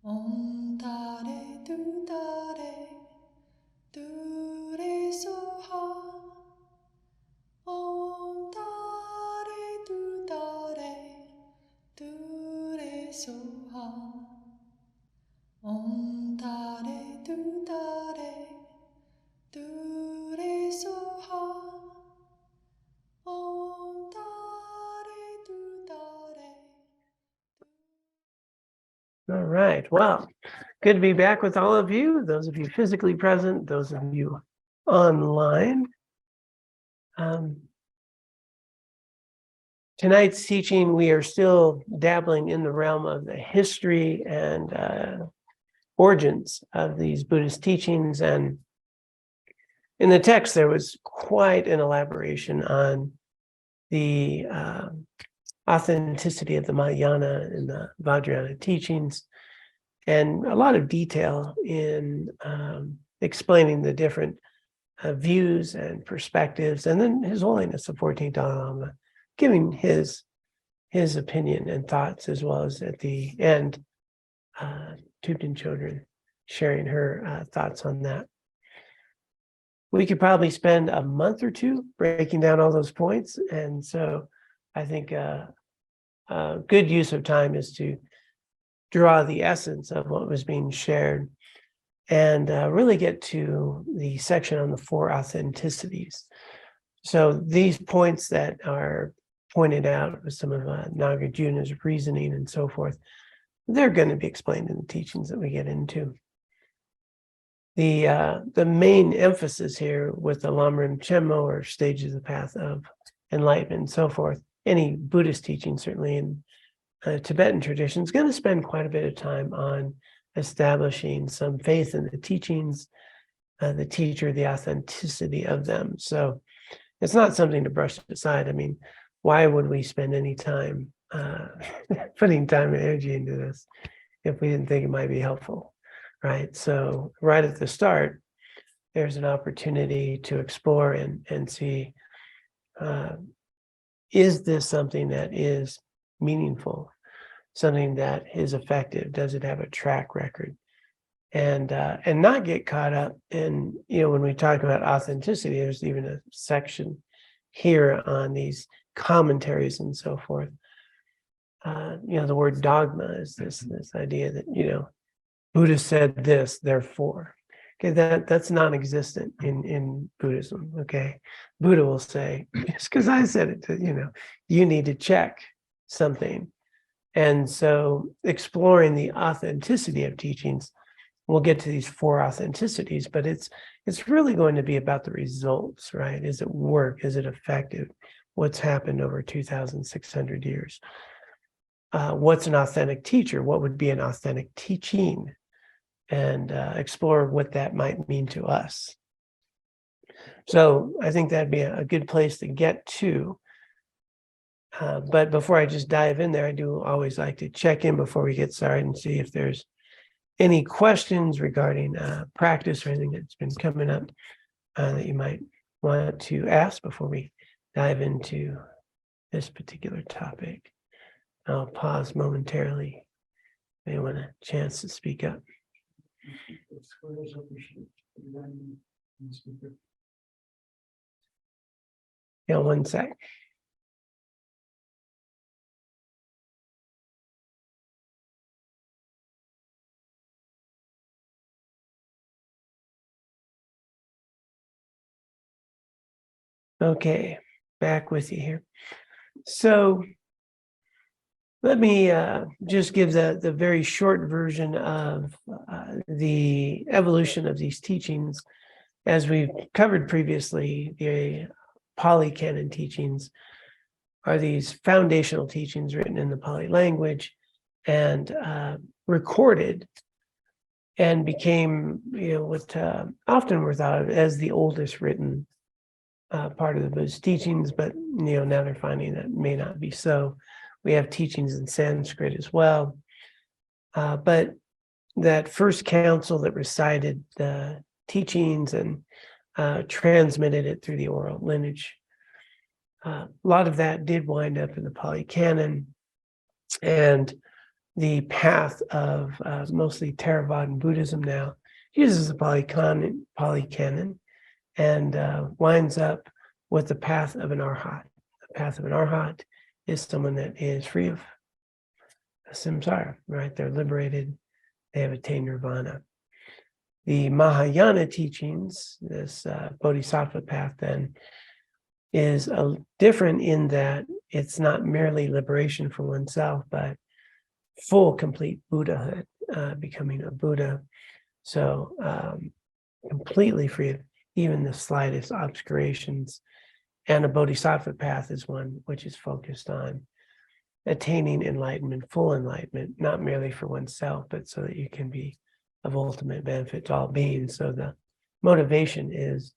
Om Tare Tu Tare Tu Re Soha. Om Tare Tu Tare Tu Re Soha. Om Tare Tu Tare Tu Re Soha. Om Tare Tu Tare. All right. Well, good to be back with all of you, those of you physically present, those of you online. Tonight's teaching, we are still dabbling in the realm of the history and origins of these Buddhist teachings. And in the text, there was quite an elaboration on the authenticity of the Mahayana and the Vajrayana teachings, and a lot of detail in explaining the different views and perspectives, and then His Holiness the 14th Dalai Lama giving his opinion and thoughts, as well as at the end, Thubten Chodron sharing her thoughts on that. We could probably spend a month or two breaking down all those points, and so I think a good use of time is to draw the essence of what was being shared and really get to the section on the 4 authenticities. So these points that are pointed out with some of Nagarjuna's reasoning and so forth, they're going to be explained in the teachings that we get into. The main emphasis here with the Lamrim Chenmo, or stages of the path of enlightenment and so forth, any Buddhist teaching, certainly in Tibetan tradition, is going to spend quite a bit of time on establishing some faith in the teachings, the teacher, the authenticity of them. So it's not something to brush aside. I mean, why would we spend any time putting time and energy into this if we didn't think it might be helpful, right? So right at the start, there's an opportunity to explore and see, is this something that is meaningful, something that is effective? Does it have a track record? And not get caught up in, when we talk about authenticity, there's even a section here on these commentaries and so forth. The word dogma is this idea that, Buddha said this, therefore. Okay, that's non-existent in Buddhism. Okay, Buddha will say, just because I said it, you need to check something. And so exploring the authenticity of teachings, we'll get to these 4 authenticities, but it's really going to be about the results, right? Is it work? Is it effective? What's happened over 2,600 years? What's an authentic teacher? What would be an authentic teaching? And explore what that might mean to us. So I think that'd be a good place to get to. But before I just dive in there, I do always like to check in before we get started and see if there's any questions regarding practice or anything that's been coming up that you might want to ask before we dive into this particular topic. I'll pause momentarily. May want a chance to speak up. Yeah, one sec. Okay, back with you here. So let me just give the very short version of the evolution of these teachings. As we've covered previously, the Pali Canon teachings are these foundational teachings written in the Pali language and recorded, and became, what often were thought of as the oldest written part of the Buddhist teachings, but now they're finding that may not be so. We have teachings in Sanskrit as well, but that first council that recited the teachings and transmitted it through the oral lineage, a lot of that did wind up in the Pali Canon, and the path of mostly Theravada Buddhism now uses the Pali Canon and winds up with the path of an Arhat. The path of an Arhat is someone that is free of samsara, right? They're liberated, they have attained nirvana. The Mahayana teachings, this Bodhisattva path then, is different in that it's not merely liberation for oneself, but full, complete Buddhahood, becoming a Buddha. So completely free of even the slightest obscurations. And a Bodhisattva path is one which is focused on attaining enlightenment, full enlightenment, not merely for oneself, but so that you can be of ultimate benefit to all beings. So the motivation is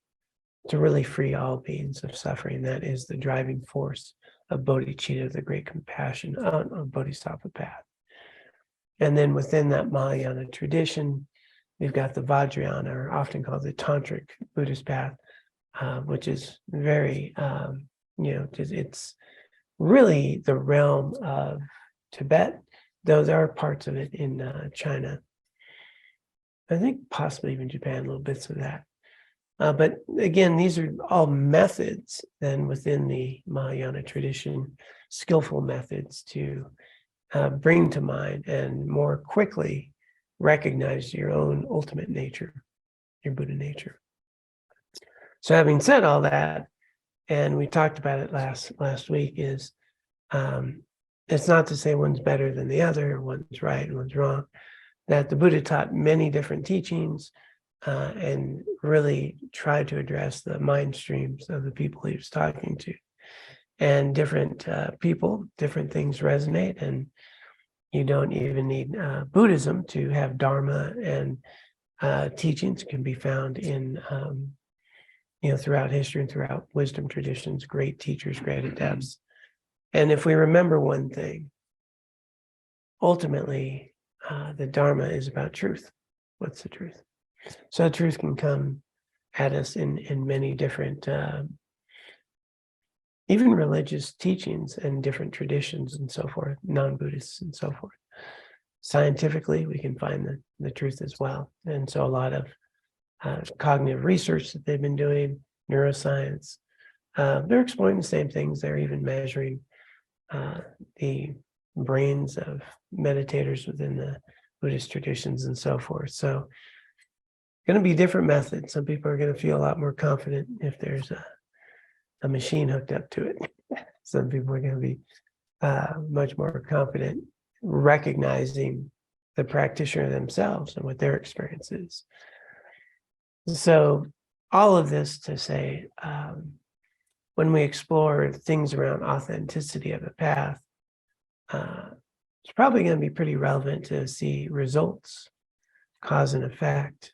to really free all beings of suffering. That is the driving force of bodhicitta, the great compassion of Bodhisattva path. And then within that Mahayana tradition, we've got the Vajrayana, or often called the Tantric Buddhist path, which is very, it's really the realm of Tibet, though there are parts of it in China. I think possibly even Japan, little bits of that. But again, these are all methods then within the Mahayana tradition, skillful methods to bring to mind and more quickly recognize your own ultimate nature, your Buddha nature. So having said all that, and we talked about it last week, is it's not to say one's better than the other, one's right and one's wrong, that the Buddha taught many different teachings and really tried to address the mind streams of the people he was talking to. And different people, different things resonate, and you don't even need Buddhism to have Dharma, and teachings can be found in, throughout history and throughout wisdom traditions, great teachers, great adepts. And if we remember one thing, ultimately, the Dharma is about truth. What's the truth? So truth can come at us in many different, even religious teachings and different traditions and so forth, non-Buddhists and so forth. Scientifically, we can find the truth as well. And so a lot of cognitive research that they've been doing, neuroscience, they're exploring the same things. They're even measuring the brains of meditators within the Buddhist traditions and so forth. So going to be different methods. Some people are going to feel a lot more confident if there's a machine hooked up to it. Some people are going to be much more confident recognizing the practitioner themselves and what their experience is. So all of this to say, when we explore things around authenticity of a path, it's probably going to be pretty relevant to see results, cause and effect,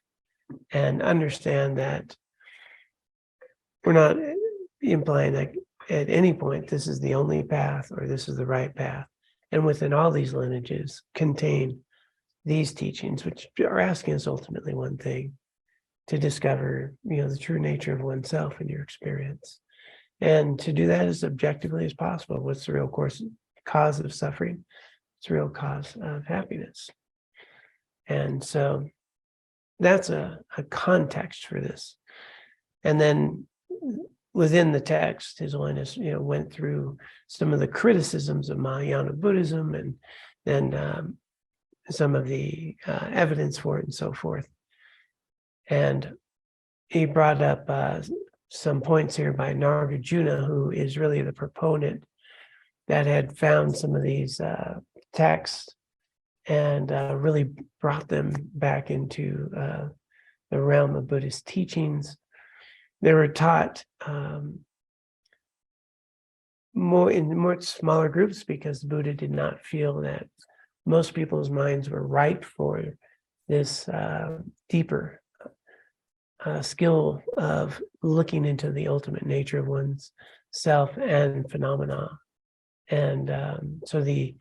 and understand that we're not implying that at any point this is the only path or this is the right path. And within all these lineages contain these teachings, which are asking us ultimately one thing, to discover, the true nature of oneself in your experience. And to do that as objectively as possible. What's the real cause of suffering? It's the real cause of happiness. And so that's a context for this. And then within the text, His Holiness, went through some of the criticisms of Mahayana Buddhism and then some of the evidence for it and so forth. And he brought up some points here by Nagarjuna, who is really the proponent that had found some of these texts and really brought them back into the realm of Buddhist teachings. They were taught more smaller groups because the Buddha did not feel that most people's minds were ripe for this deeper skill of looking into the ultimate nature of one's self and phenomena. And so the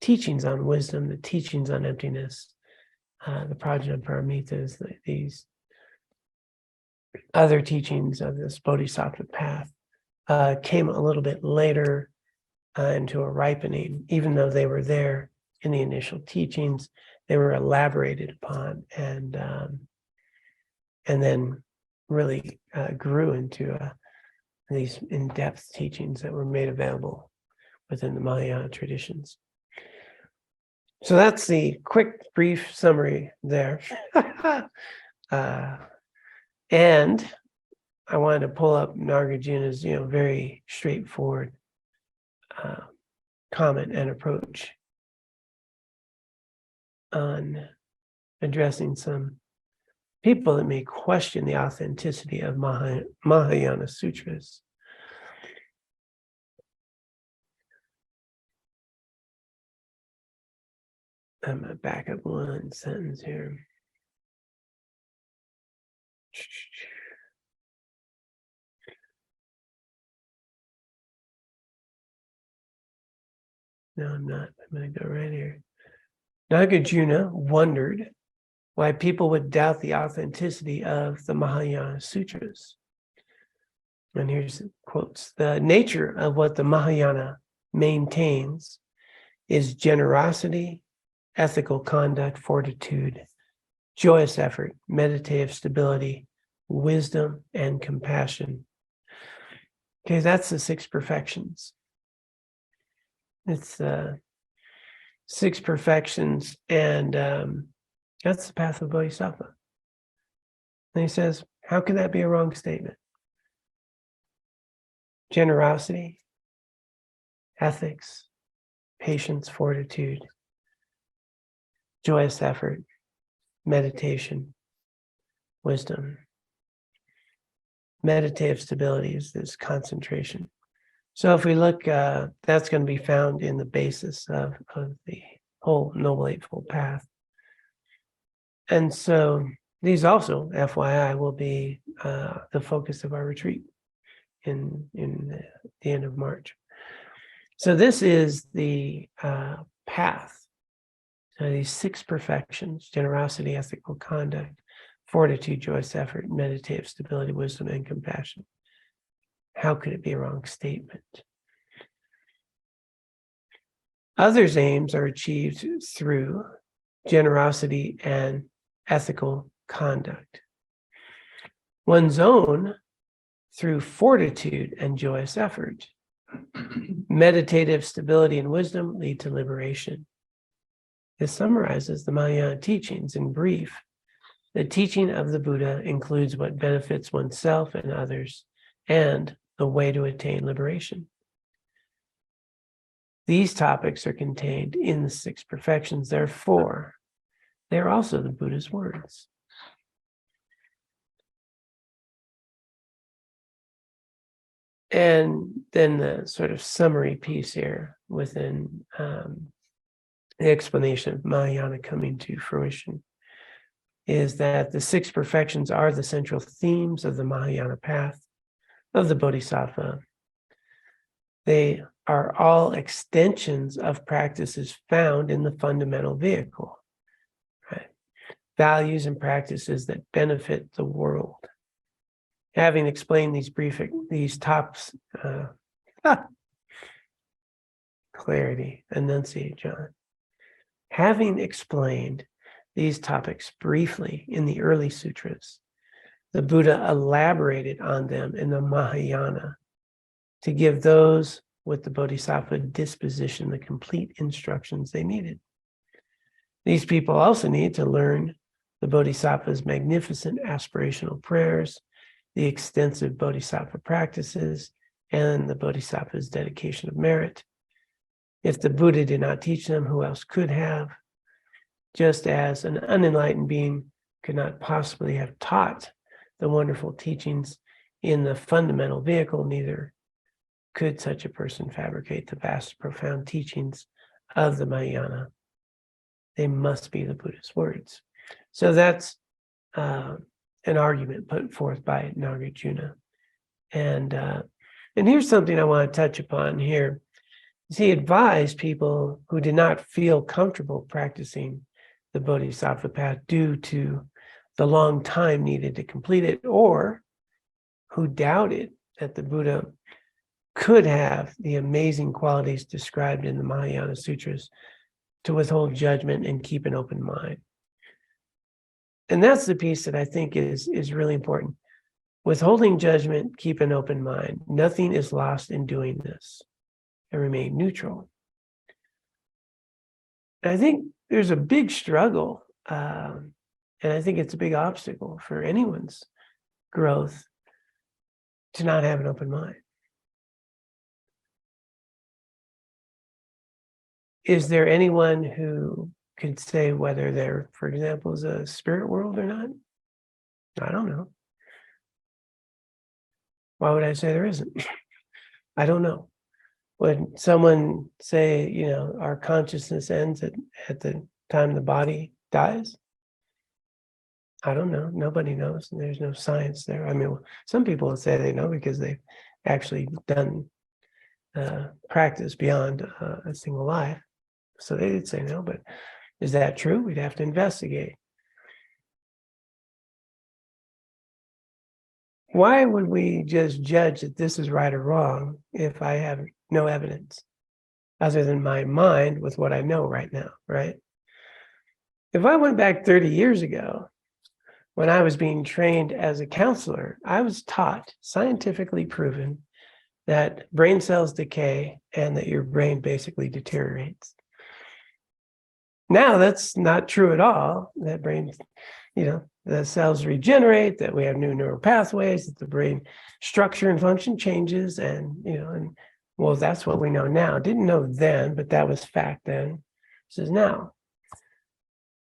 teachings on wisdom, the teachings on emptiness, the Prajnaparamitas, these other teachings of this Bodhisattva path came a little bit later into a ripening, even though they were there in the initial teachings. They were elaborated upon and then really grew into these in-depth teachings that were made available within the Mahayana traditions. So that's the quick, brief summary there. And I wanted to pull up Nagarjuna's, very straightforward comment and approach on addressing some people that may question the authenticity of Mahayana sutras. I'm going to back up one sentence here. No, I'm not. I'm going to go right here. Nagarjuna wondered why people would doubt the authenticity of the Mahayana sutras. And here's the quotes. The nature of what the Mahayana maintains is generosity, ethical conduct, fortitude, joyous effort, meditative stability, wisdom, and compassion. Okay, that's the 6 perfections. It's 6 perfections, and that's the path of Bodhisattva. And he says, how can that be a wrong statement? Generosity, ethics, patience, fortitude, joyous effort, meditation, wisdom. Meditative stability is this concentration. So if we look, that's going to be found in the basis of the whole Noble Eightfold Path. And so these also, FYI, will be the focus of our retreat in the end of March. So this is the path. So these 6 perfections: generosity, ethical conduct, fortitude, joyous effort, meditative stability, wisdom, and compassion. How could it be a wrong statement? Others' aims are achieved through generosity and ethical conduct. One's own through fortitude and joyous effort. Meditative stability and wisdom lead to liberation. This summarizes the Mahayana teachings in brief. The teaching of the Buddha includes what benefits oneself and others, and the way to attain liberation. These topics are contained in the 6 perfections. Therefore, they are also the Buddha's words. And then the sort of summary piece here within the explanation of Mahayana coming to fruition is that the 6 perfections are the central themes of the Mahayana path of the Bodhisattva. They are all extensions of practices found in the fundamental vehicle, right? Values and practices that benefit the world. Having explained these tops, clarity, enunciate, John. Having explained these topics briefly in the early sutras, the Buddha elaborated on them in the Mahayana to give those with the Bodhisattva disposition the complete instructions they needed. These people also need to learn the Bodhisattva's magnificent aspirational prayers, the extensive Bodhisattva practices, and the Bodhisattva's dedication of merit. If the Buddha did not teach them, who else could have? Just as an unenlightened being could not possibly have taught the wonderful teachings in the fundamental vehicle, neither could such a person fabricate the vast, profound teachings of the Mahayana. They must be the Buddha's words. So that's an argument put forth by Nagarjuna. And here's something I want to touch upon here. He advised people who did not feel comfortable practicing the Bodhisattva path due to the long time needed to complete it, or who doubted that the Buddha could have the amazing qualities described in the Mahayana Sutras to withhold judgment and keep an open mind. And that's the piece that I think is really important. Withholding judgment, keep an open mind. Nothing is lost in doing this, and remain neutral. And I think there's a big struggle, and I think it's a big obstacle for anyone's growth to not have an open mind. Is there anyone who could say whether there, for example, is a spirit world or not? I don't know. Why would I say there isn't? I don't know. Would someone say, you know, our consciousness ends at the time the body dies? I don't know. Nobody knows. And there's no science there. I mean, some people would say they know because they've actually done practice beyond a single life. So they did say no, but is that true? We'd have to investigate. Why would we just judge that this is right or wrong if I have no evidence other than my mind with what I know right now, right? If I went back 30 years ago, when I was being trained as a counselor, I was taught, scientifically proven, that brain cells decay and that your brain basically deteriorates. Now that's not true at all. That brain, you know, the cells regenerate, that we have new neural pathways, that the brain structure and function changes, and, you know, and well, that's what we know now. Didn't know then, but that was fact then. This is now.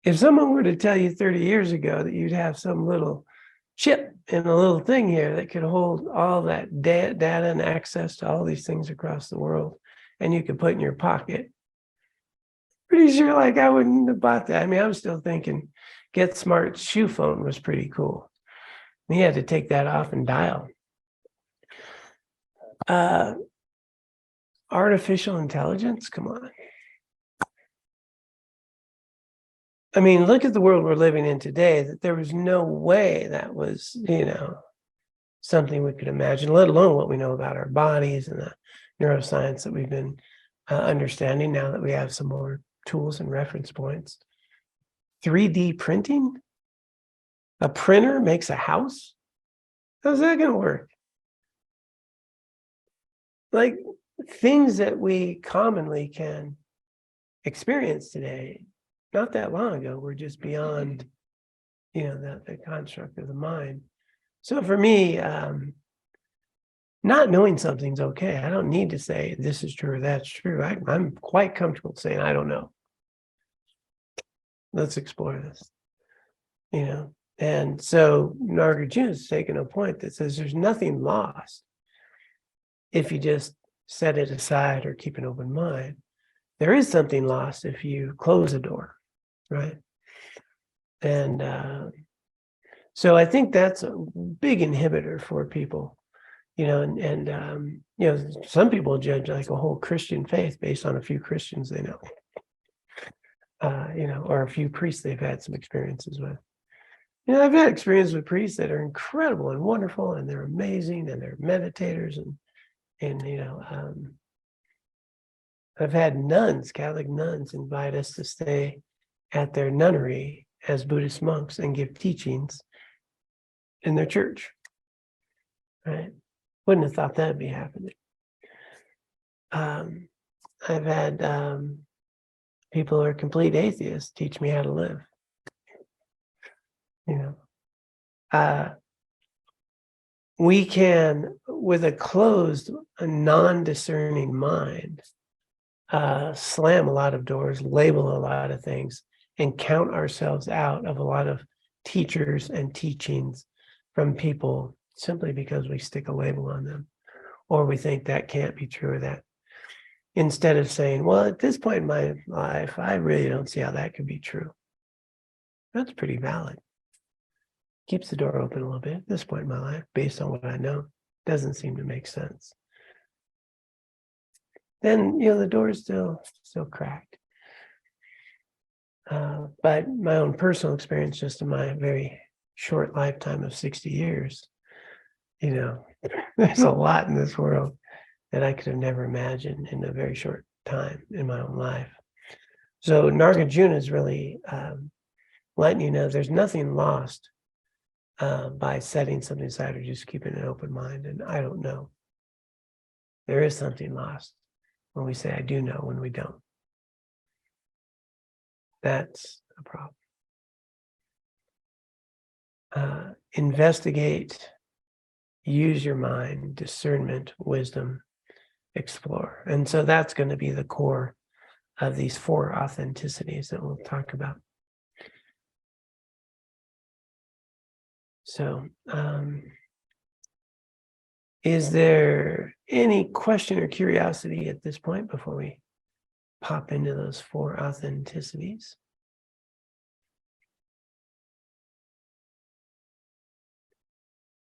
If someone were to tell you 30 years ago that you'd have some little chip in a little thing here that could hold all that data and access to all these things across the world, and you could put in your pocket, pretty sure like I wouldn't have bought that. I mean, I'm still thinking Get Smart's shoe phone was pretty cool. And he had to take that off and dial. Artificial intelligence, come on. I mean, look at the world we're living in today, that there was no way that was, you know, something we could imagine, let alone what we know about our bodies and the neuroscience that we've been understanding now that we have some more tools and reference points. 3D printing? A printer makes a house? How's that going to work? Like things that we commonly can experience today, not that long ago, were just beyond, you know, the construct of the mind. So for me, not knowing something's okay. I don't need to say this is true or that's true. I'm quite comfortable saying I don't know. Let's explore this, you know. And so Nagarjuna is taking a point that says there's nothing lost if you just set it aside or keep an open mind. There is something lost if you close a door, right? And so I think that's a big inhibitor for people, you know, and you know, some people judge like a whole Christian faith based on a few Christians they know, you know, or a few priests they've had some experiences with. You know, I've had experiences with priests that are incredible and wonderful, and they're amazing, and they're meditators, and you know, I've had nuns, Catholic nuns, invite us to stay at their nunnery as Buddhist monks and give teachings in their church, right? Wouldn't have thought that'd be happening. I've had people who are complete atheists teach me how to live. You know, we can, with a closed, a non-discerning mind, slam a lot of doors, label a lot of things, and count ourselves out of a lot of teachers and teachings from people simply because we stick a label on them, or we think that can't be true or that. Instead of saying, well, at this point in my life, I really don't see how that could be true. That's pretty valid. Keeps the door open a little bit at this point in my life, based on what I know. Doesn't seem to make sense. Then, you know, the door is still cracked. But my own personal experience, just in my very short lifetime of 60 years, you know, there's a lot in this world that I could have never imagined in a very short time in my own life. So Nagarjuna is really letting you know there's nothing lost by setting something aside or just keeping an open mind. And I don't know. There is something lost when we say I do know when we don't. That's a problem. Investigate, use your mind, discernment, wisdom, explore. And so that's going to be the core of these 4 authenticities that we'll talk about. So, is there any question or curiosity at this point before we pop into those 4 authenticities?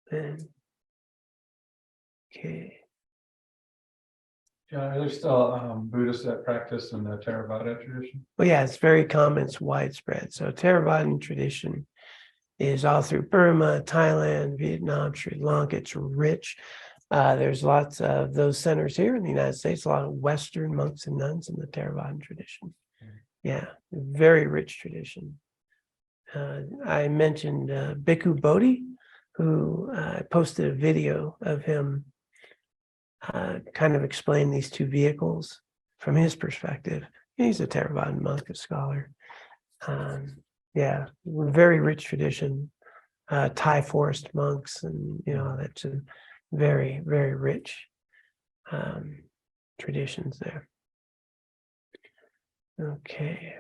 And, okay. Yeah, are there still Buddhists that practice in the Theravada tradition? Well, yeah, it's very common, it's widespread. So Theravadan tradition is all through Burma, Thailand, Vietnam, Sri Lanka. It's rich. There's lots of those centers here in the United States, a lot of Western monks and nuns in the Theravadan tradition. Yeah, very rich tradition. I mentioned Bhikkhu Bodhi, who posted a video of him kind of explain these 2 vehicles from his perspective. He's a Theravadan monk, a scholar. Yeah, very rich tradition. Thai forest monks, and that's a very, very rich traditions there. Okay.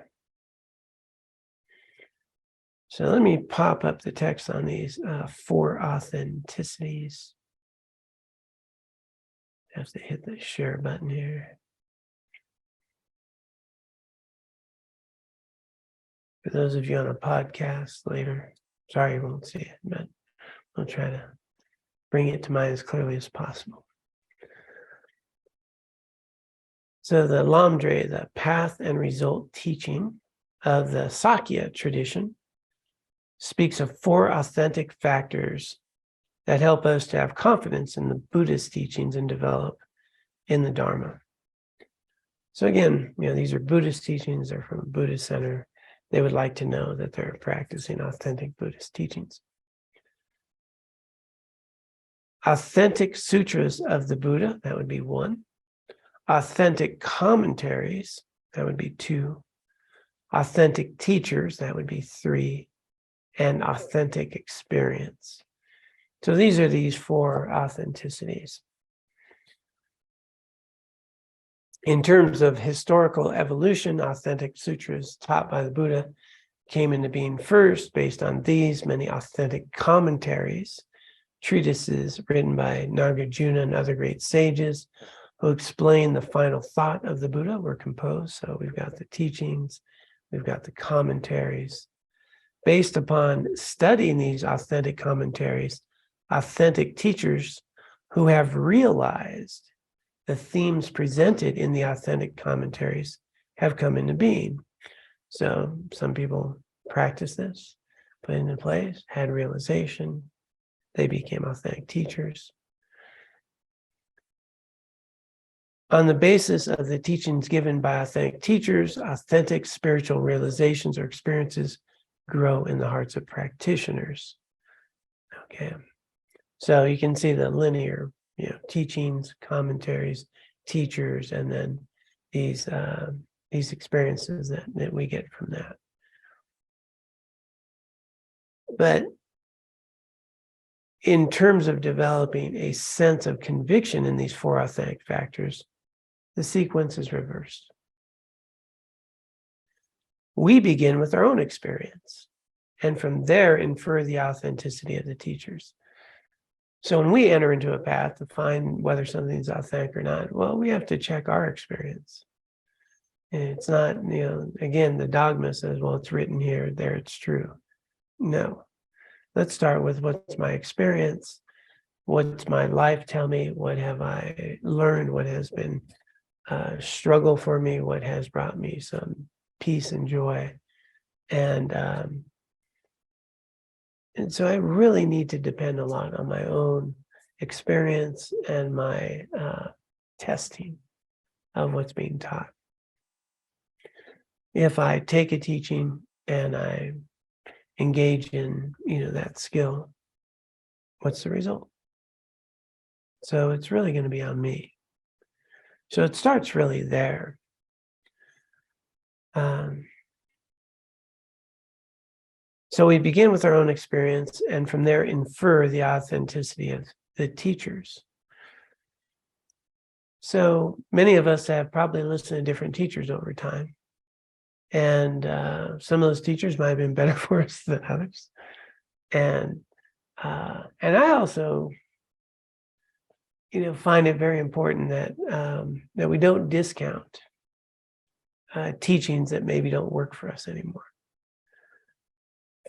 So let me pop up the text on these 4 authenticities. I have to hit the share button here. For those of you on a podcast later, sorry you won't see it, but I'll try to bring it to mind as clearly as possible. So the Lamdre, the path and result teaching of the Sakya tradition, speaks of 4 authentic factors that help us to have confidence in the Buddhist teachings and develop in the Dharma. So again, these are Buddhist teachings, they're from a Buddhist center. They would like to know that they're practicing authentic Buddhist teachings. Authentic sutras of the Buddha, that would be 1. Authentic commentaries, that would be 2. Authentic teachers, that would be 3. And authentic experience. So these are these 4 authenticities. In terms of historical evolution, authentic sutras taught by the Buddha came into being first based on these many authentic commentaries, treatises written by Nagarjuna and other great sages who explain the final thought of the Buddha were composed. So we've got the teachings, we've got the commentaries. Based upon studying these authentic commentaries, authentic teachers who have realized the themes presented in the authentic commentaries have come into being. So some people practice this, put it into place, had realization, they became authentic teachers. On the basis of the teachings given by authentic teachers, authentic spiritual realizations or experiences grow in the hearts of practitioners. Okay, so you can see the linear, teachings, commentaries, teachers, and then these experiences that we get from that. But in terms of developing a sense of conviction in these 4 authentic factors, the sequence is reversed. We begin with our own experience, and from there infer the authenticity of the teachers. So when we enter into a path to find whether something's authentic or not, well, we have to check our experience. And it's not, again, the dogma says, well, it's written here, there, it's true. No. Let's start with what's my experience, what's my life tell me, what have I learned, what has been a struggle for me, what has brought me some peace and joy. And so I really need to depend a lot on my own experience and my testing of what's being taught. if I take a teaching and I engage in, that skill, what's the result? So it's really going to be on me. So it starts really there. So we begin with our own experience, and from there infer the authenticity of the teachers. So many of us have probably listened to different teachers over time. And some of those teachers might have been better for us than others. And I also, find it very important that that we don't discount teachings that maybe don't work for us anymore.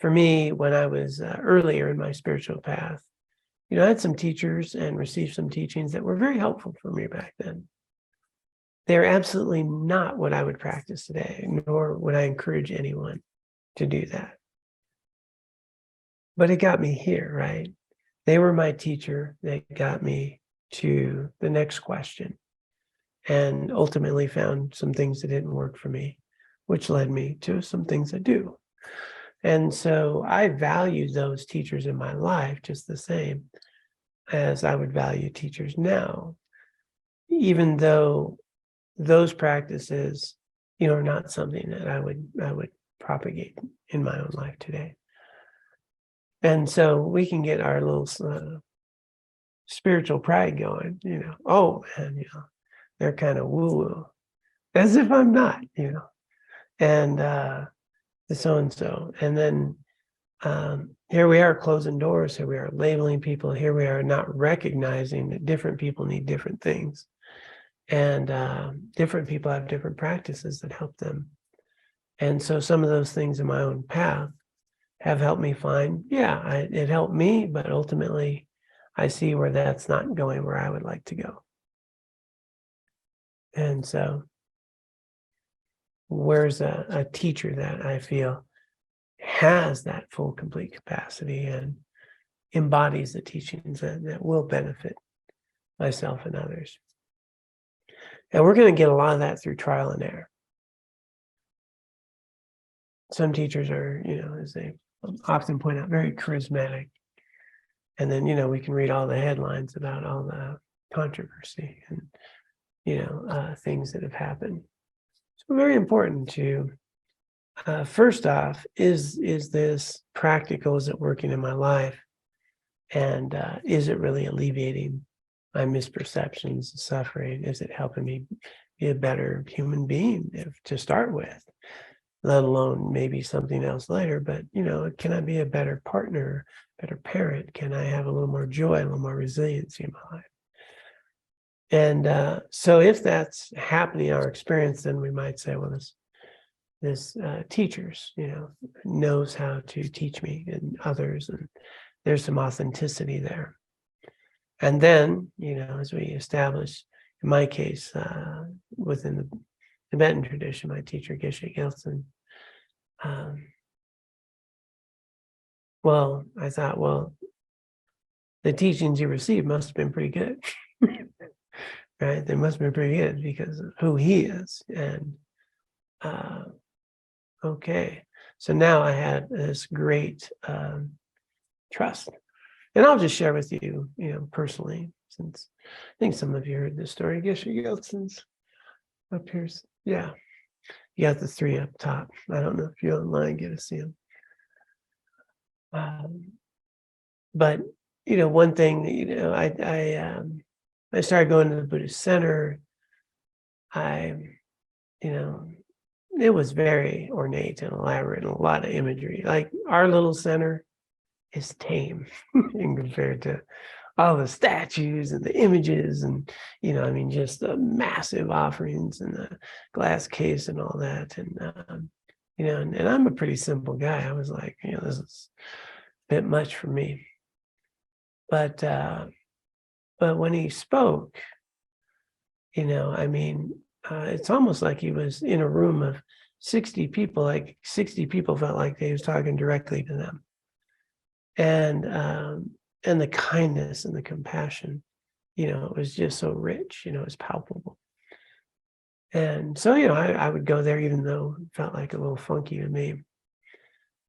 For me, when I was earlier in my spiritual path, I had some teachers and received some teachings that were very helpful for me back then. They're absolutely not what I would practice today, nor would I encourage anyone to do that. But it got me here, right? They were my teacher. They got me to the next question, and ultimately found some things that didn't work for me, which led me to some things that do. And so I value those teachers in my life just the same as I would value teachers now, even though those practices, are not something that I would propagate in my own life today. And so we can get our little spiritual pride going, oh man, they're kind of woo-woo, as if I'm not, and so-and-so. And then here we are closing doors, here we are labeling people, here we are not recognizing that different people need different things. And different people have different practices that help them. And so some of those things in my own path have helped me find, it helped me, but ultimately I see where that's not going where I would like to go. And so where's a teacher that I feel has that full, complete capacity and embodies the teachings that will benefit myself and others. And we're going to get a lot of that through trial and error. Some teachers are, as they often point out, very charismatic. And then, we can read all the headlines about all the controversy and, things that have happened. So very important to, first off, is this practical? Is it working in my life? And is it really alleviating my misperceptions and suffering? Is it helping me be a better human being to start with, let alone maybe something else later? But, can I be a better partner, better parent? Can I have a little more joy, a little more resiliency in my life? And so if that's happening in our experience, then we might say, well, this teachers, knows how to teach me and others, and there's some authenticity there. And then, as we establish, in my case, within the Tibetan tradition, my teacher, Geshe Gelsen, I thought, the teachings you received must have been pretty good, right? They must have been pretty good because of who he is. And okay, so now I had this great trust. And I'll just share with you, personally, since I think some of you heard this story. Geshe Gelsen's up here. Yeah, you got the three up top. I don't know if you're online, get to see them. But one thing, I started going to the Buddhist center. It was very ornate and elaborate and a lot of imagery. Like our little center is tame in compared to all the statues and the images and, just the massive offerings and the glass case and all that. And, and I'm a pretty simple guy. I was like, this is a bit much for me. But when he spoke, it's almost like he was in a room of 60 people, like 60 people felt like he was talking directly to them. And the kindness and the compassion, it was just so rich, it was palpable. And so, I would go there even though it felt like a little funky to me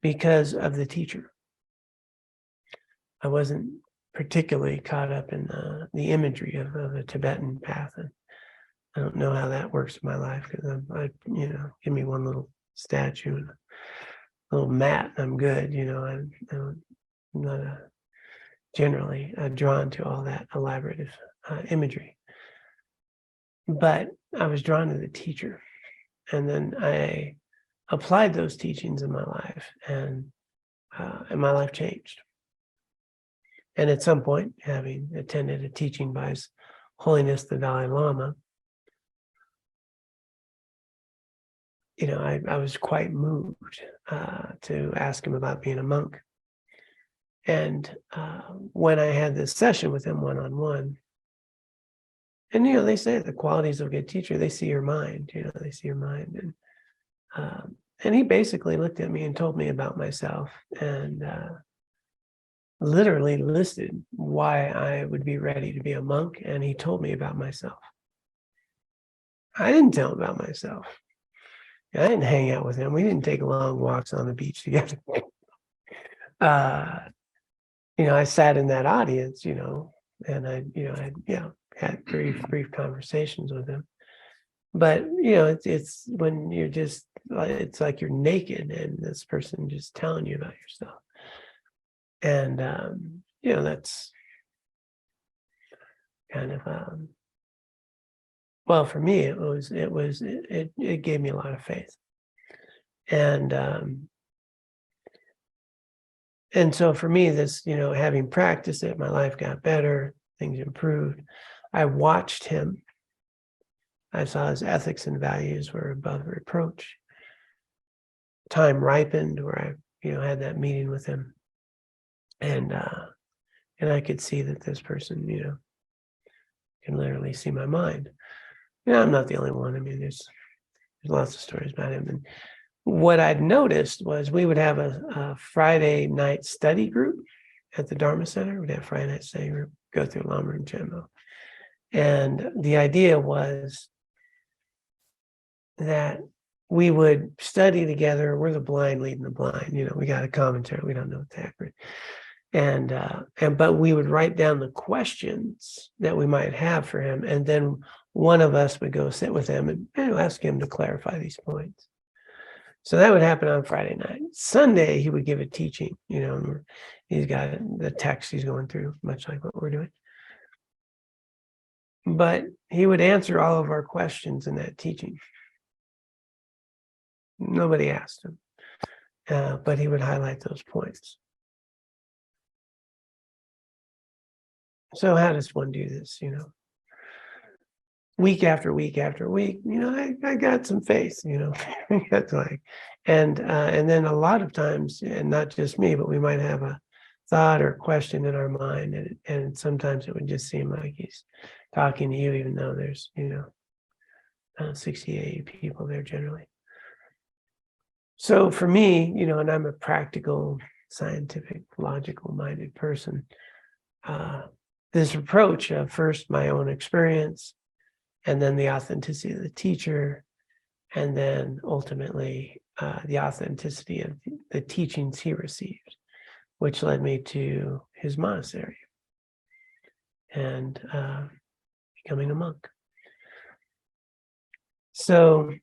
because of the teacher. I wasn't particularly caught up in the imagery of the Tibetan path. And I don't know how that works in my life because give me one little statue and a little mat, and I'm good. I'm not generally drawn to all that elaborative imagery. But I was drawn to the teacher, and then I applied those teachings in my life, and my life changed. And at some point, having attended a teaching by His Holiness the Dalai Lama, I was quite moved to ask him about being a monk. And when I had this session with him one-on-one, and they say the qualities of a good teacher, they see your mind. They see your mind, and he basically looked at me and told me about myself, and literally listed why I would be ready to be a monk, and he told me about myself. I didn't tell him about myself. I didn't hang out with him. We didn't take long walks on the beach together. I sat in that audience, and I had brief conversations with him. But it's when you're just, it's like you're naked, and this person just telling you about yourself, and that's kind of well, for me, it gave me a lot of faith, and so for me, this, having practiced it, my life got better, things improved. I watched him. I saw his ethics and values were above reproach. Time ripened where I, had that meeting with him, and I could see that this person, can literally see my mind. I'm not the only one. I mean, there's lots of stories about him. And what I'd noticed was we would have a Friday night study group at the Dharma Center. We'd have Friday night study group, go through Lama and Chenmo. And the idea was that we would study together. We're the blind leading the blind. We got a commentary. We don't know what the heck. But we would write down the questions that we might have for him, and then one of us would go sit with him and ask him to clarify these points. So that would happen on Friday night. Sunday, he would give a teaching, and he's got the text he's going through, much like what we're doing. But he would answer all of our questions in that teaching. Nobody asked him, but he would highlight those points. So how does one do this, Week after week after week, I got some faith, That's like, and then a lot of times, and not just me, but we might have a thought or question in our mind, and sometimes it would just seem like he's talking to you, even though there's 60-80 people there generally. So for me, and I'm a practical, scientific, logical-minded person, this approach of first my own experience, and then the authenticity of the teacher, and then ultimately the authenticity of the teachings he received, which led me to his monastery and becoming a monk. So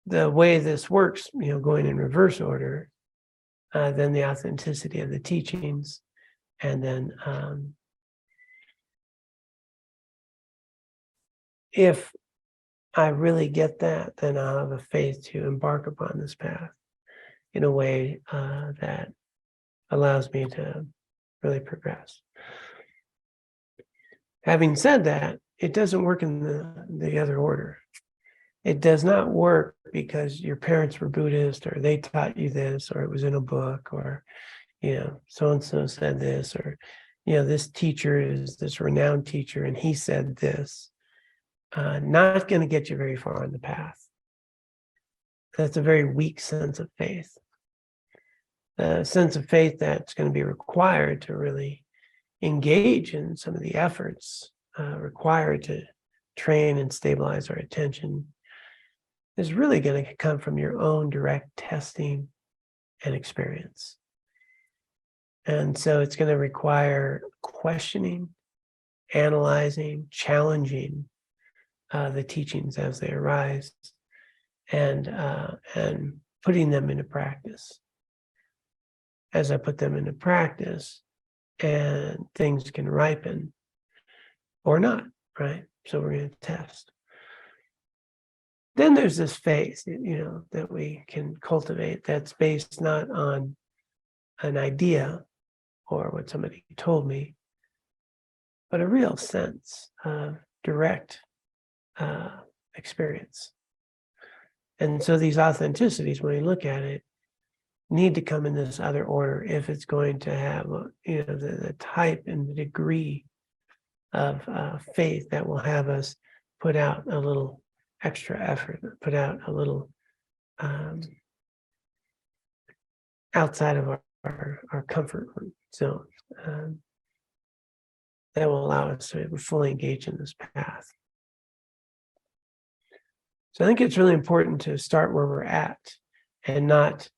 the way this works, going in reverse order, then the authenticity of the teachings, and then if I really get that, then I'll have a faith to embark upon this path in a way that allows me to really progress. Having said that, it doesn't work in the other order. It does not work because your parents were Buddhist, or they taught you this, or it was in a book, or so-and-so said this, or this teacher is this renowned teacher and he said this. Not going to get you very far on the path. That's a very weak sense of faith. A sense of faith that's going to be required to really engage in some of the efforts required to train and stabilize our attention is really going to come from your own direct testing and experience. And so it's going to require questioning, analyzing, challenging the teachings as they arise, and putting them into practice. As I put them into practice, and things can ripen or not, right? So we're going to test. Then there's this faith, that we can cultivate that's based not on an idea or what somebody told me, but a real sense of direct experience. And so these authenticities, when we look at it, need to come in this other order if it's going to have, the type and the degree of faith that will have us put out a little extra effort, put out a little outside of our comfort zone. That will allow us to fully engage in this path. So I think it's really important to start where we're at and not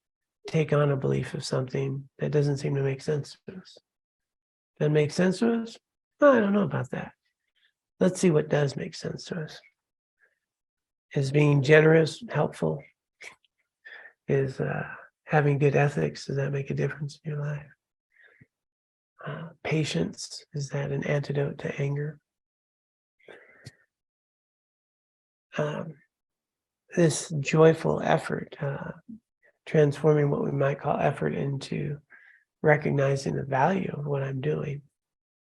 take on a belief of something that doesn't seem to make sense to us. Doesn't make sense to us? I don't know about that. Let's see what does make sense to us. Is being generous helpful? Is having good ethics, does that make a difference in your life? Patience, is that an antidote to anger? This joyful effort, transforming what we might call effort into recognizing the value of what I'm doing,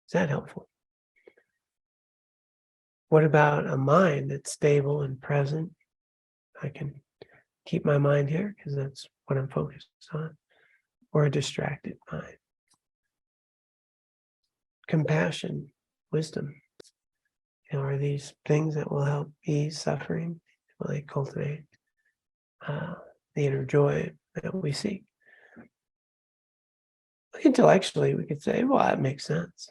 is that helpful? What about a mind that's stable and present? I can keep my mind here because that's what I'm focused on, or a distracted mind. Compassion, wisdom, are these things that will help ease suffering? Will they cultivate the inner joy that we seek? Intellectually, we could say, well, that makes sense.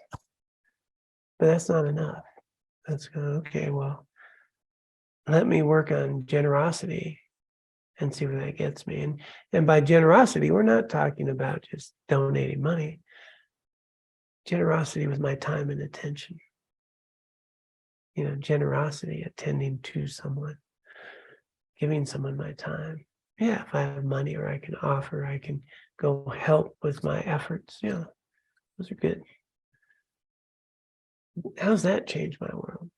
But that's not enough. That's okay, well, let me work on generosity and see where that gets me. And by generosity, we're not talking about just donating money. Generosity with my time and attention. Generosity, attending to someone, giving someone my time. Yeah, if I have money or I can offer, I can go help with my efforts. Yeah, those are good. How's that change my world?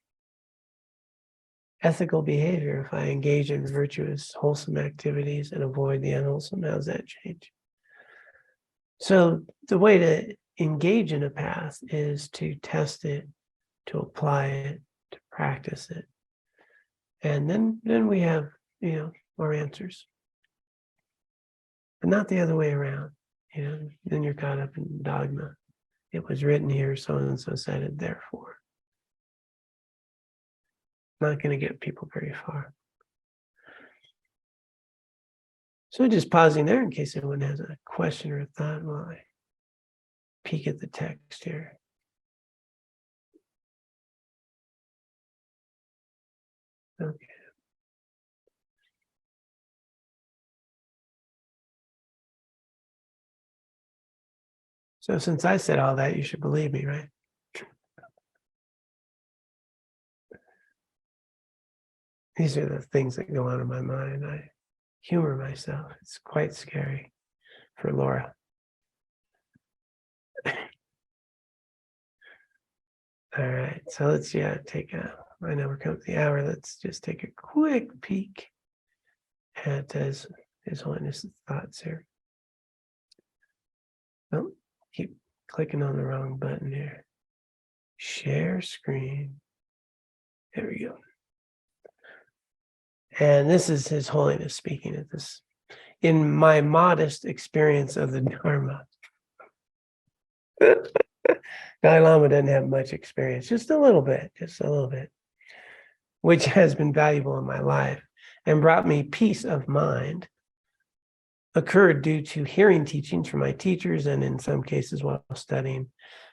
Ethical behavior, if I engage in virtuous, wholesome activities and avoid the unwholesome, how's that change? So the way to engage in a path is to test it, to apply it, to practice it. And then we have, our answers. But not the other way around. Then you're caught up in dogma. It was written here, so and so said it, therefore. Not going to get people very far. So just pausing there in case anyone has a question or a thought while I peek at the text here. Okay. So since I said all that, you should believe me, right? These are the things that go on in my mind. I humor myself. It's quite scary for Laura. All right, so let's take I know we're coming to the hour. Let's just take a quick peek at His Holiness' thoughts here. Oh, keep clicking on the wrong button here. Share screen. There we go. And this is His Holiness speaking at this. In my modest experience of the Dharma. Dalai Lama doesn't have much experience, just a little bit, which has been valuable in my life and brought me peace of mind, occurred due to hearing teachings from my teachers and in some cases while studying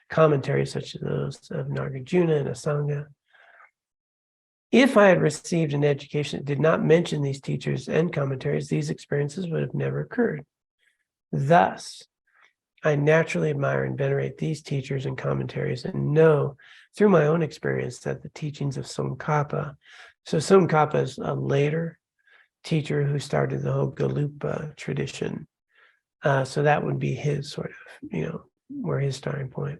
commentaries such as those of Nagarjuna and Asanga. If I had received an education that did not mention these teachers and commentaries, these experiences would have never occurred. Thus, I naturally admire and venerate these teachers and commentaries and know through my own experience that the teachings of Tsongkhapa, so Tsongkhapa is a later teacher who started the whole Galupa tradition. So that would be his sort of, where his starting point.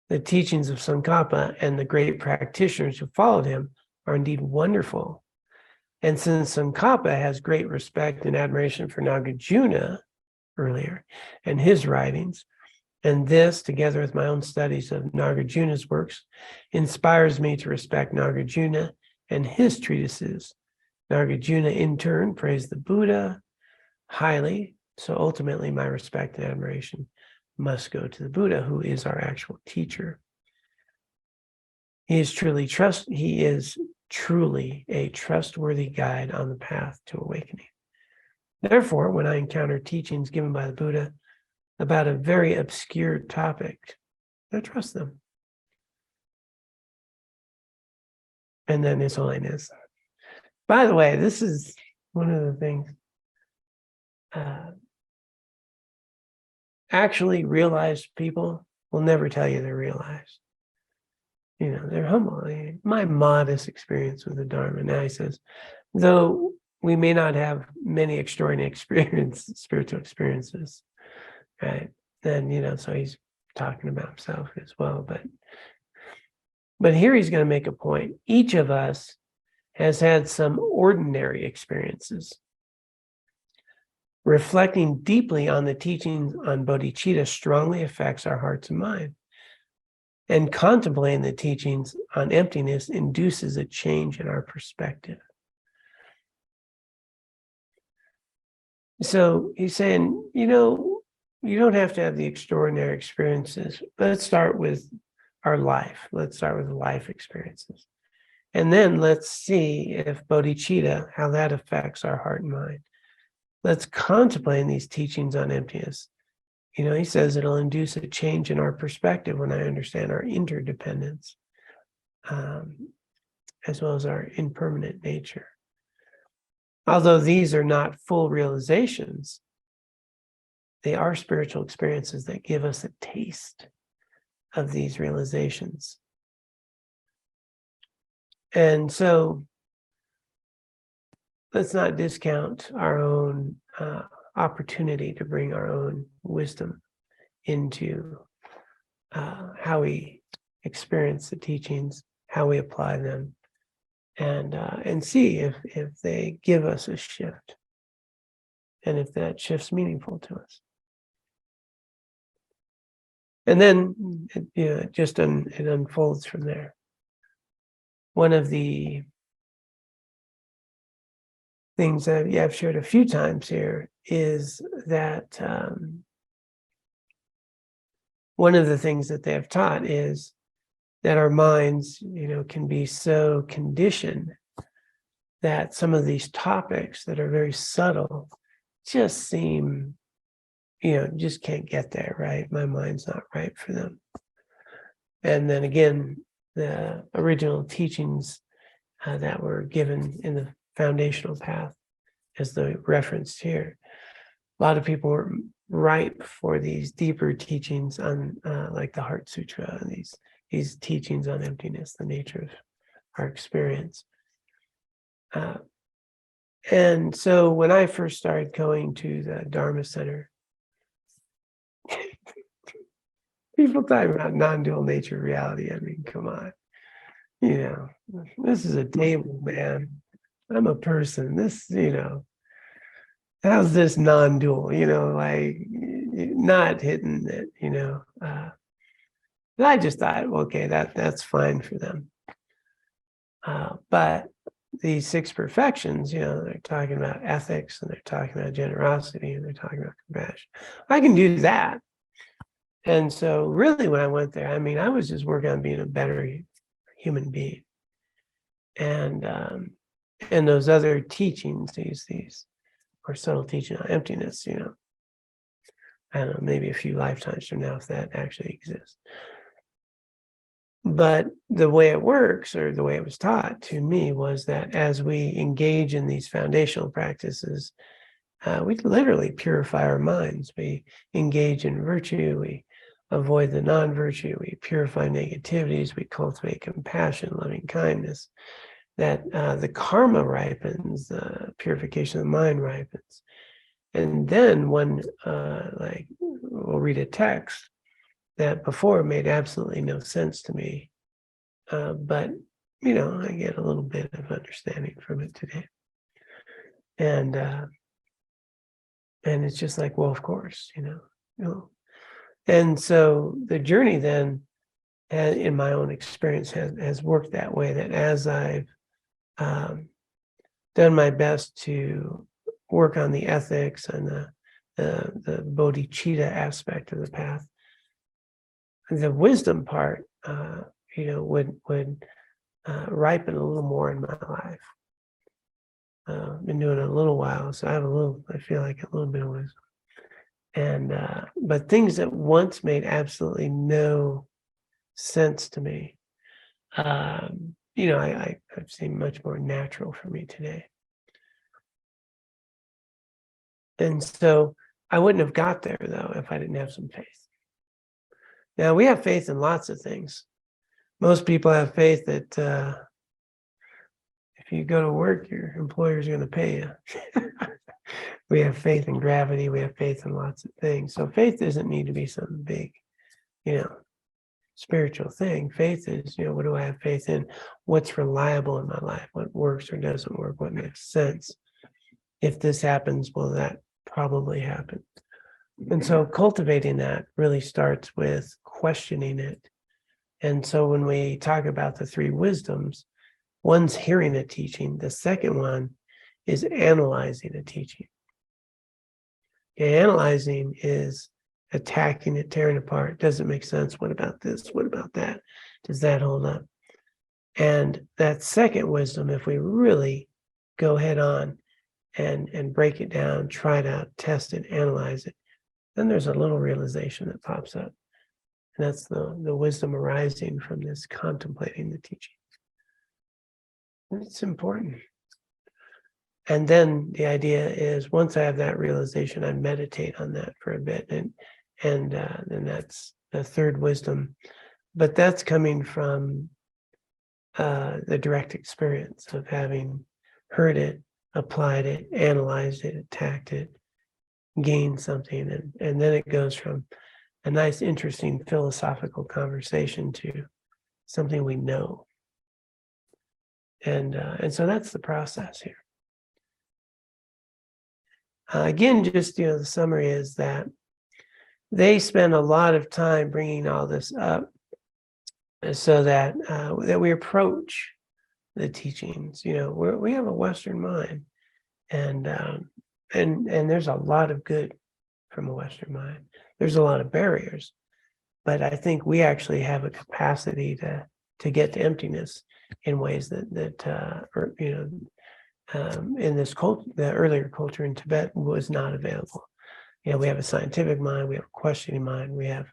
The teachings of Tsongkhapa and the great practitioners who followed him are indeed wonderful. And since Tsongkhapa has great respect and admiration for Nagarjuna earlier and his writings, and this, together with my own studies of Nagarjuna's works, inspires me to respect Nagarjuna and his treatises. Nagarjuna, in turn, praised the Buddha highly, so ultimately my respect and admiration must go to the Buddha, who is our actual teacher. He is truly a trustworthy guide on the path to awakening. Therefore, when I encounter teachings given by the Buddha about a very obscure topic, I trust them. And then His Holiness. By the way, this is one of the things. Actually realized people will never tell you they're realized. They're humble. My modest experience with the Dharma. Now he says, though we may not have many extraordinary spiritual experiences, right? Then, so he's talking about himself as well. But here he's going to make a point. Each of us has had some ordinary experiences. Reflecting deeply on the teachings on bodhicitta strongly affects our hearts and mind. And contemplating the teachings on emptiness induces a change in our perspective. So he's saying, you don't have to have the extraordinary experiences. Let's start with our life. Let's start with life experiences. And then let's see if bodhicitta, how that affects our heart and mind. Let's contemplate these teachings on emptiness. He says it'll induce a change in our perspective when I understand our interdependence, as well as our impermanent nature. Although these are not full realizations, they are spiritual experiences that give us a taste of these realizations. And so let's not discount our own opportunity to bring our own wisdom into how we experience the teachings, how we apply them, and see if they give us a shift, and if that shift's meaningful to us. And then it unfolds from there. One of the things that I've shared a few times here is that one of the things that they have taught is that our minds, can be so conditioned that some of these topics that are very subtle just seem, just can't get there, right? My mind's not right for them. And then again, the original teachings that were given in the foundational path, as the referenced here, a lot of people were ripe for these deeper teachings on like the Heart Sutra, and these teachings on emptiness, the nature of our experience. And so when I first started going to the Dharma Center, people talking about non-dual nature of reality. I mean, come on. This is a table, man. I'm a person. This, how's this non-dual? Like not hitting it, And I just thought, okay, that's fine for them. But these six perfections, they're talking about ethics, and they're talking about generosity, and they're talking about compassion. I can do that. And so really when I went there, I was just working on being a better human being. And those other teachings, these or subtle teaching on emptiness, I don't know, maybe a few lifetimes from now, if that actually exists. But the way it works, or the way it was taught to me, was that as we engage in these foundational practices, we literally purify our minds. We engage in virtue, we avoid the non-virtue, we purify negativities, we cultivate compassion, loving kindness, that the karma ripens, the purification of the mind ripens. And then when, like, we'll read a text that before made absolutely no sense to me, but, I get a little bit of understanding from it today. And it's just like, well, of course, And so the journey then, in my own experience, has worked that way, that as I've done my best to work on the ethics and the bodhicitta aspect of the path, the wisdom part, would ripen a little more in my life. Been doing it a little while, so I feel like a little bit of wisdom. And but things that once made absolutely no sense to me, I've seen much more natural for me today. And so I wouldn't have got there, though, if I didn't have some faith. Now, we have faith in lots of things. Most people have faith that if you go to work, your employer's going to pay you. We have faith in gravity. We have faith in lots of things. So faith doesn't need to be some big, spiritual thing. Faith is, what do I have faith in? What's reliable in my life? What works or doesn't work? What makes sense? If this happens, will that probably happen? And so cultivating that really starts with questioning it. And so when we talk about the three wisdoms, one's hearing a teaching. The second one is analyzing a teaching. Analyzing is attacking it, tearing apart. Does it make sense? What about this? What about that? Does that hold up? And that second wisdom, if we really go head on and break it down, try it out, test it, analyze it, then there's a little realization that pops up. And that's the wisdom arising from this contemplating the teaching. And it's important. And then the idea is, once I have that realization, I meditate on that for a bit, and then that's the third wisdom. But that's coming from the direct experience of having heard it, applied it, analyzed it, attacked it, gained something, and then it goes from a nice, interesting philosophical conversation to something we know. And so that's the process here. Again, just, the summary is that they spend a lot of time bringing all this up so that that we approach the teachings. We have a Western mind, and there's a lot of good from a Western mind. There's a lot of barriers, but I think we actually have a capacity to get to emptiness in ways that in this culture, the earlier culture in Tibet, was not available. We have a scientific mind, we have a questioning mind, we have,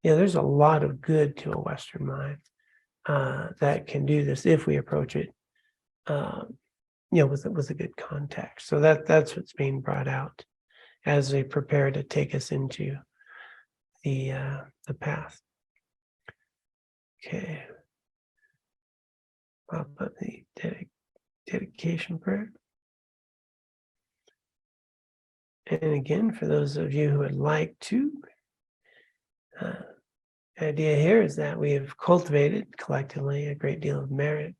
there's a lot of good to a Western mind that can do this if we approach it, with a good context. So that's what's being brought out as they prepare to take us into the path. Okay. Pop up the dedication prayer. And again, for those of you who would like to, the idea here is that we have cultivated collectively a great deal of merit,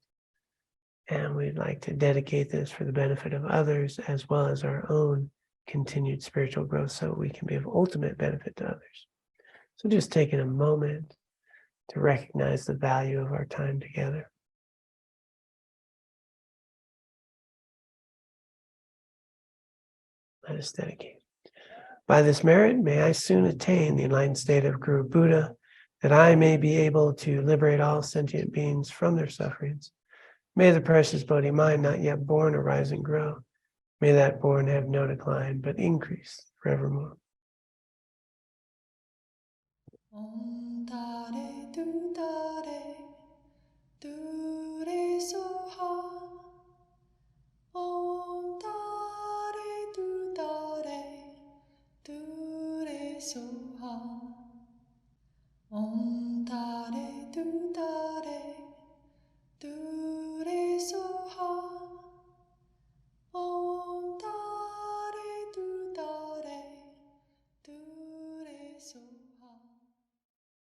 and we'd like to dedicate this for the benefit of others as well as our own continued spiritual growth, so we can be of ultimate benefit to others. So just taking a moment to recognize the value of our time together. Let us dedicate. By this merit, may I soon attain the enlightened state of Guru Buddha, that I may be able to liberate all sentient beings from their sufferings. May the precious Bodhi mind not yet born arise and grow. May that born have no decline, but increase forevermore. Om Tare Tu Tare Dure soha. Om Tare Tu Tare. Dure soha. Om Tare